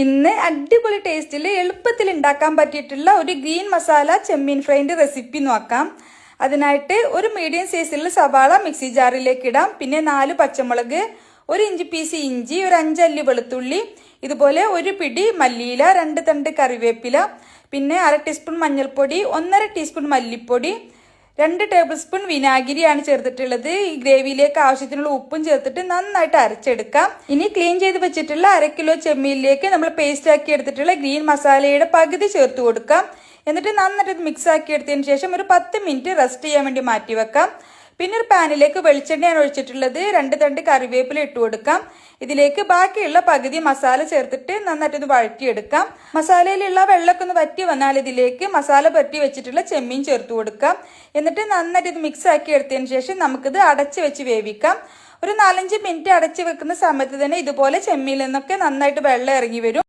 ഇന്ന് അടിപൊളി ടേസ്റ്റിൽ എളുപ്പത്തിൽ ഉണ്ടാക്കാൻ പറ്റിയിട്ടുള്ള ഒരു ഗ്രീൻ മസാല ചെമ്മീൻ ഫ്രൈൻ്റെ റെസിപ്പി നോക്കാം. അതിനായിട്ട് ഒരു മീഡിയം സൈസിലുള്ള സവാള മിക്സി ജാറിലേക്ക് ഇടാം. പിന്നെ 4 പച്ചമുളക്, 1 ഇഞ്ച് പീസ് ഇഞ്ചി, ഒരു 5 അല്ലി വെളുത്തുള്ളി, ഇതുപോലെ ഒരു പിടി മല്ലിയില, 2 തണ്ട് കറിവേപ്പില, പിന്നെ 1/2 ടീസ്പൂൺ മഞ്ഞൾപ്പൊടി, 1/2 ടീസ്പൂൺ മല്ലിപ്പൊടി, 2 ടേബിൾ സ്പൂൺ വിനാഗിരിയാണ് ചേർത്തിട്ടുള്ളത്. ഈ ഗ്രേവിയിലേക്ക് ആവശ്യത്തിനുള്ള ഉപ്പും ചേർത്തിട്ട് നന്നായിട്ട് അരച്ചെടുക്കാം. ഇനി ക്ലീൻ ചെയ്ത് വെച്ചിട്ടുള്ള 1/2 കിലോ ചെമ്മീനിലേക്ക് നമ്മൾ പേസ്റ്റ് ആക്കി എടുത്തിട്ടുള്ള ഗ്രീൻ മസാലയുടെ പകുതി ചേർത്ത് കൊടുക്കാം. എന്നിട്ട് നന്നായിട്ട് മിക്സ് ആക്കി എടുത്തതിന് ശേഷം ഒരു 10 മിനിറ്റ് റെസ്റ്റ് ചെയ്യാൻ വേണ്ടി മാറ്റി വെക്കാം. പിന്നെ ഒരു പാനിലേക്ക് വെളിച്ചെണ്ണയാണ് ഒഴിച്ചിട്ടുള്ളത്. 2 തണ്ട് കറിവേപ്പില ഇട്ട് കൊടുക്കാം. ഇതിലേക്ക് ബാക്കിയുള്ള പകുതി മസാല ചേർത്തിട്ട് നന്നായിട്ട് വഴറ്റിയെടുക്കാം. മസാലയിലുള്ള വെള്ളമൊക്കെ ഒന്ന് വറ്റി വന്നാൽ ഇതിലേക്ക് മസാല പറ്റി വെച്ചിട്ടുള്ള ചെമ്മീൻ ചേർത്ത് കൊടുക്കാം. എന്നിട്ട് നന്നായിട്ട് മിക്സ് ആക്കി എടുത്തതിന് ശേഷം നമുക്കിത് അടച്ച് വെച്ച് വേവിക്കാം. ഒരു 4-5 മിനിറ്റ് അടച്ച് വെക്കുന്ന സമയത്ത് തന്നെ ഇതുപോലെ ചെമ്മീനിൽ നിന്നൊക്കെ നന്നായിട്ട് വെള്ളം ഇറങ്ങി വരും.